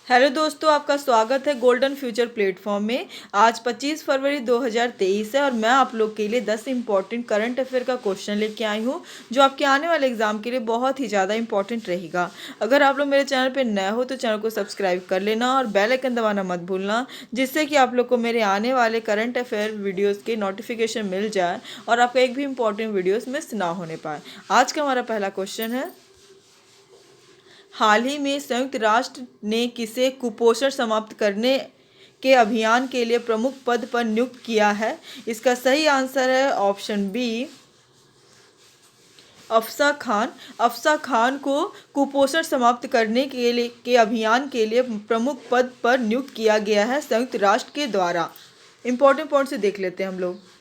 Hello दोस्तों, आपका स्वागत है गोल्डन फ्यूचर प्लेटफॉर्म में। आज 25 फरवरी 2023 है और मैं आप लोग के लिए 10 इंपॉर्टेंट करंट अफेयर का क्वेश्चन लेके आई हूँ जो आपके आने वाले एग्जाम के लिए बहुत ही ज़्यादा इंपॉर्टेंट रहेगा। अगर आप लोग मेरे चैनल पे नए हो तो चैनल को सब्सक्राइब कर लेना और बेल आइकन दबाना मत भूलना, जिससे कि आप लोग को मेरे आने वाले करंट अफेयर वीडियोज़ के नोटिफिकेशन मिल जाए और आपका एक भी इंपॉर्टेंट वीडियोज़ मिस ना होने पाए। आज का हमारा पहला क्वेश्चन है, हाल ही में संयुक्त राष्ट्र ने किसे कुपोषण समाप्त करने के अभियान के लिए प्रमुख पद पर नियुक्त किया है? इसका सही आंसर है ऑप्शन बी, अफसा खान। अफसा खान को कुपोषण समाप्त करने के अभियान के लिए प्रमुख पद पर नियुक्त किया गया है संयुक्त राष्ट्र के द्वारा। इंपॉर्टेंट पॉइंट से देख लेते हैं हम लोग।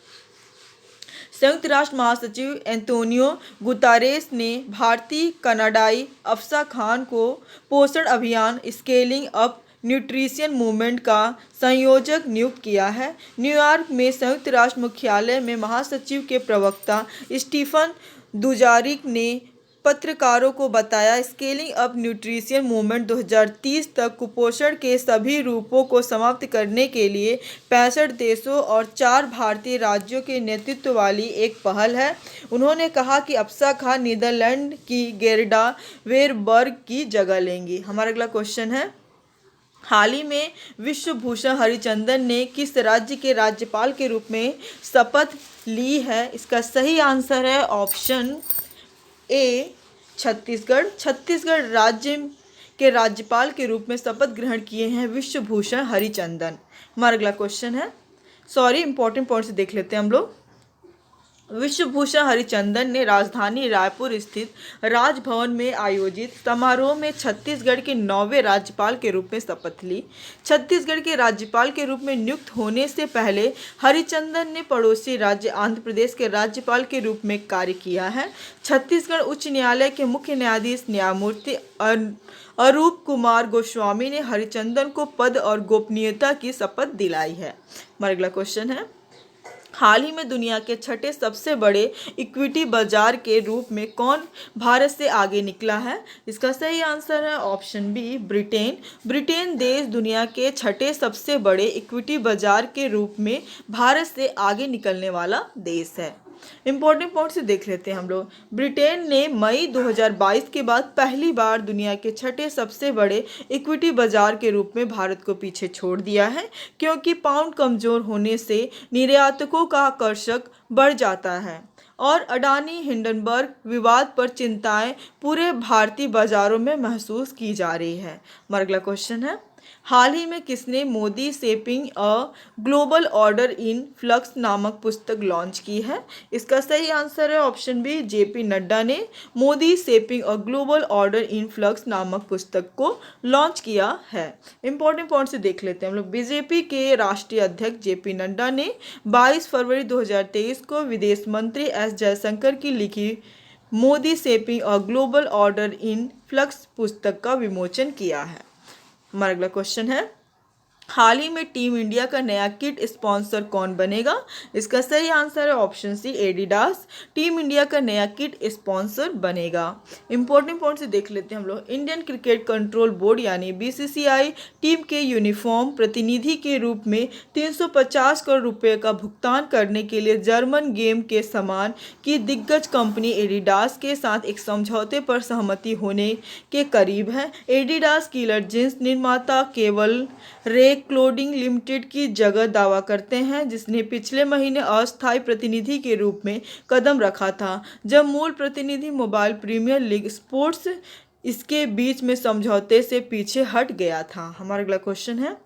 संयुक्त राष्ट्र महासचिव एंटोनियो गुतारेस ने भारतीय कनाडाई अफसा खान को पोषण अभियान स्केलिंग अप न्यूट्रिशन मूवमेंट का संयोजक नियुक्त किया है। न्यूयॉर्क में संयुक्त राष्ट्र मुख्यालय में महासचिव के प्रवक्ता स्टीफन दुजारिक ने पत्रकारों को बताया, स्केलिंग अप न्यूट्रिशन मूवमेंट 2030 तक कुपोषण के सभी रूपों को समाप्त करने के लिए 65 देशों और 4 भारतीय राज्यों के नेतृत्व वाली एक पहल है। उन्होंने कहा कि अफसा खान नीदरलैंड की गेर्डा वेरबर्ग की जगह लेंगी। हमारा अगला क्वेश्चन है, हाल ही में विश्व भूषण हरिचंदन ने किस राज्य के राज्यपाल के रूप में शपथ ली है? इसका सही आंसर है ऑप्शन ए, छत्तीसगढ़। छत्तीसगढ़ राज्य के राज्यपाल के रूप में शपथ ग्रहण किए हैं विश्व भूषण हरिचंदन। हमारा अगला क्वेश्चन है, इंपॉर्टेंट पॉइंट से देख लेते हैं हम लोग। विश्व भूषण हरिचंदन ने राजधानी रायपुर स्थित राजभवन में आयोजित समारोह में छत्तीसगढ़ के 9वें राज्यपाल के रूप में शपथ ली। छत्तीसगढ़ के राज्यपाल के रूप में नियुक्त होने से पहले हरिचंदन ने पड़ोसी राज्य आंध्र प्रदेश के राज्यपाल के रूप में कार्य किया है। छत्तीसगढ़ उच्च न्यायालय के मुख्य न्यायाधीश न्यायमूर्ति अरूप कुमार गोस्वामी ने हरिचंदन को पद और गोपनीयता की शपथ दिलाई है। हमारा अगला क्वेश्चन है, हाल ही में दुनिया के छठे सबसे बड़े इक्विटी बाजार के रूप में कौन भारत से आगे निकला है? इसका सही आंसर है ऑप्शन बी, ब्रिटेन। ब्रिटेन देश दुनिया के छठे सबसे बड़े इक्विटी बाजार के रूप में भारत से आगे निकलने वाला देश है। इंपॉर्टेंट पॉइंट से देख लेते हैं हम लोग। ब्रिटेन ने मई 2022 के बाद पहली बार दुनिया के छठे सबसे बड़े इक्विटी बाजार के रूप में भारत को पीछे छोड़ दिया है, क्योंकि पाउंड कमजोर होने से निर्यातकों का आकर्षक बढ़ जाता है और अडानी हिंडनबर्ग विवाद पर चिंताएं पूरे भारतीय बाजारों में महसूस की जा रही है। हमारा अगला क्वेश्चन है, हाल ही में किसने Modi shaping a global order in flux नामक पुस्तक लॉन्च की है? इसका सही आंसर है ऑप्शन बी, जेपी नड्डा ने Modi shaping a global order in flux नामक पुस्तक को लॉन्च किया है। इंपॉर्टेंट पॉइंट से देख लेते हैं हम लोग। बीजेपी के राष्ट्रीय अध्यक्ष जेपी नड्डा ने 22 फरवरी 2023 को विदेश मंत्री एस जयशंकर की लिखी Modi shaping a global order in flux पुस्तक का विमोचन किया है। हमारा अगला क्वेश्चन है, हाल ही में टीम इंडिया का नया किट स्पॉन्सर कौन बनेगा? इसका सही आंसर है option C, Adidas. Team India का नया किट स्पॉन्सर बनेगा। इंपॉर्टेंट पॉइंट से देख लेते हैं हम लोग। इंडियन क्रिकेट कंट्रोल बोर्ड यानी बीसीसीआई टीम के यूनिफॉर्म प्रतिनिधि के रूप में 350 करोड़ रुपए का भुगतान करने के लिए जर्मन गेम के सामान की दिग्गज कंपनी एडिडास के साथ एक समझौते पर सहमति होने के करीब है। एडिडास किलर जींस निर्माता केवल रे क्लोथिंग लिमिटेड की जगह दावा करते हैं, जिसने पिछले महीने अस्थायी प्रतिनिधि के रूप में कदम रखा था, जब मूल प्रतिनिधि मोबाइल प्रीमियर लीग स्पोर्ट्स इसके बीच में समझौते से पीछे हट गया था। हमारा अगला क्वेश्चन है,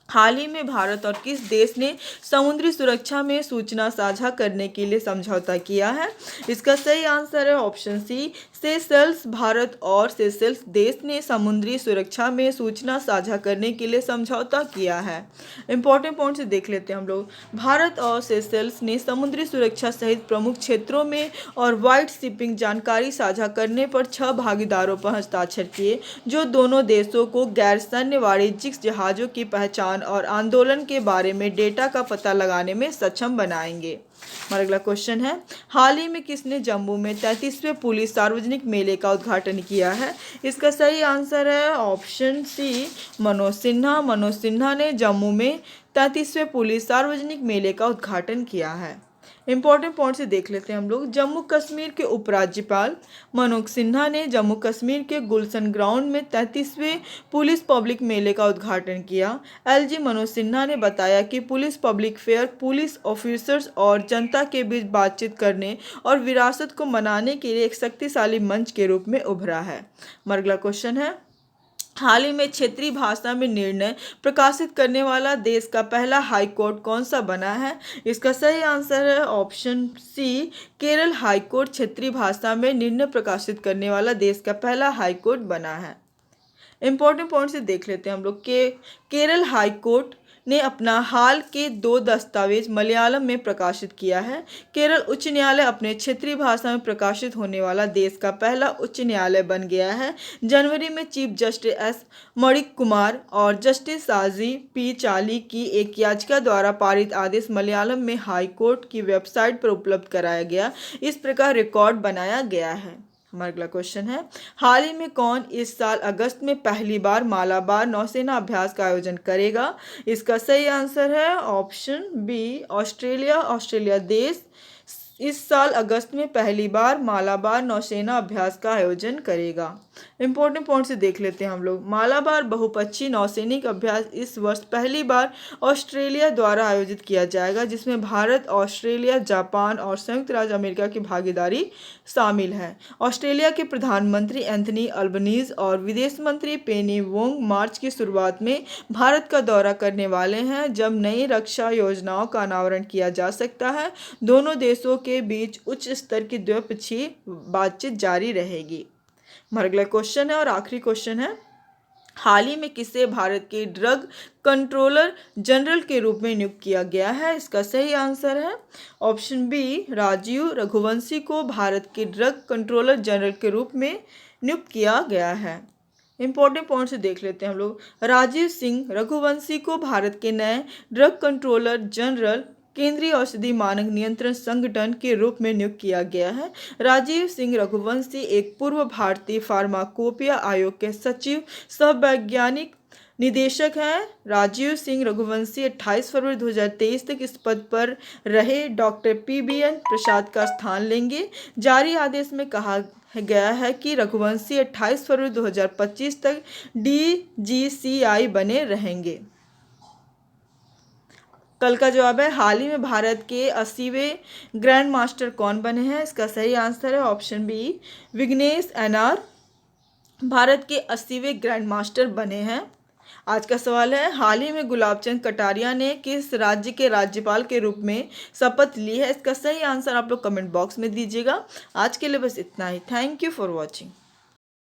हाल ही में भारत और किस देश ने समुद्री सुरक्षा में सूचना साझा करने के लिए समझौता किया है? इसका सही आंसर है ऑप्शन सी, सेशेल्स। भारत और सेशेल्स देश ने समुद्री सुरक्षा में सूचना साझा करने के लिए समझौता किया है। इंपॉर्टेंट पॉइंट से देख लेते हैं हम लोग। भारत और सेशेल्स ने समुद्री सुरक्षा सहित प्रमुख क्षेत्रों में और वाइट शिपिंग जानकारी साझा करने पर 6 भागीदारों पर हस्ताक्षर किए, जो दोनों देशों को गैर सैन्य वाणिज्यिक जहाज़ों की पहचान और आंदोलन के बारे में डेटा का पता लगाने में सक्षम बनाएंगे। हमारा अगला क्वेश्चन है, हाल ही में किसने जम्मू में 33वें पुलिस सार्वजनिक मेले का उद्घाटन किया है? इसका सही आंसर है ऑप्शन सी, मनोज सिन्हा। मनोज सिन्हा ने जम्मू में 33वें पुलिस सार्वजनिक मेले का उद्घाटन किया है। इंपॉर्टेंट पॉइंट से देख लेते हैं हम लोग। जम्मू कश्मीर के उपराज्यपाल मनोज सिन्हा ने जम्मू कश्मीर के गुलशन ग्राउंड में 33वें पुलिस पब्लिक मेले का उद्घाटन किया। एलजी मनोज सिन्हा ने बताया कि police public fair police officers और जनता के बीच बातचीत करने और विरासत को मनाने के लिए एक शक्तिशाली मंच के रूप में उभरा है। हमारा अगला क्वेश्चन है, हाल ही में क्षेत्रीय भाषा में निर्णय प्रकाशित करने वाला देश का पहला हाई कोर्ट कौन सा बना है? इसका सही आंसर है option C, Kerala high court क्षेत्रीय भाषा में निर्णय प्रकाशित करने वाला देश का पहला हाई कोर्ट बना है। इंपॉर्टेंट पॉइंट से देख लेते हैं हम लोग के केरल हाई कोर्ट ने अपना हाल के 2 दस्तावेज मलयालम में प्रकाशित किया है। केरल उच्च न्यायालय अपने क्षेत्रीय भाषा में प्रकाशित होने वाला देश का पहला उच्च न्यायालय बन गया है। जनवरी में chief justice S Manik Kumar और जस्टिस साजी पी चाली की एक याचिका द्वारा पारित आदेश मलयालम में हाई कोर्ट की वेबसाइट पर उपलब्ध कराया गया। इस प्रकार रिकॉर्ड बनाया गया है। हमारा अगला क्वेश्चन है, हाल ही में कौन इस साल अगस्त में पहली बार मालाबार नौसेना अभ्यास का आयोजन करेगा? इसका सही आंसर है ऑप्शन बी, ऑस्ट्रेलिया। ऑस्ट्रेलिया देश इस साल अगस्त में पहली बार मालाबार नौसेना अभ्यास का आयोजन करेगा। इंपॉर्टेंट पॉइंट से देख लेते हैं हम लोग। मालाबार बहुपक्षीय नौसैनिक अभ्यास इस वर्ष पहली बार ऑस्ट्रेलिया द्वारा आयोजित किया जाएगा, जिसमें भारत, ऑस्ट्रेलिया, जापान और संयुक्त राज्य अमेरिका की भागीदारी शामिल है। ऑस्ट्रेलिया के प्रधानमंत्री एंथनी अल्बनीज और विदेश मंत्री पेनी वोंग मार्च की शुरुआत में भारत का दौरा करने वाले हैं, जब नई रक्षा योजनाओं का अनावरण किया जा सकता है। दोनों देशों के बीच उच्च स्तर की द्विपक्षीय बातचीत जारी रहेगी। हमारा अगला क्वेश्चन है और आखिरी क्वेश्चन है, हाल ही में किसे भारत के ड्रग कंट्रोलर जनरल के रूप में नियुक्त किया गया है? इसका सही आंसर है ऑप्शन बी, राजीव रघुवंशी को भारत के ड्रग कंट्रोलर जनरल के रूप में नियुक्त किया गया है। इंपॉर्टेंट पॉइंट से देख लेते हैं हम लोग। राजीव सिंह रघुवंशी को भारत के नए ड्रग कंट्रोलर जनरल केंद्रीय औषधि मानक नियंत्रण संगठन के रूप में नियुक्त किया गया है। राजीव सिंह रघुवंशी एक पूर्व भारतीय फार्माकोपिया आयोग के सचिव सह वैज्ञानिक निदेशक हैं। राजीव सिंह रघुवंशी 28 फरवरी 2023 तक इस पद पर रहे डॉक्टर PBN प्रसाद का स्थान लेंगे। जारी आदेश में कहा गया है कि रघुवंशी 28 फरवरी 2025 तक DGCI बने रहेंगे। कल का जवाब है, हाल ही में भारत के 80वें ग्रैंड मास्टर कौन बने हैं? इसका सही आंसर है option B, Vignesh NR Bharat के 80वें ग्रैंड मास्टर बने हैं। आज का सवाल है, हाल ही में गुलाबचंद कटारिया ने किस राज्य के राज्यपाल के रूप में शपथ ली है? इसका सही आंसर आप लोग कमेंट बॉक्स में दीजिएगा। आज के लिए बस इतना ही। Thank you for watching.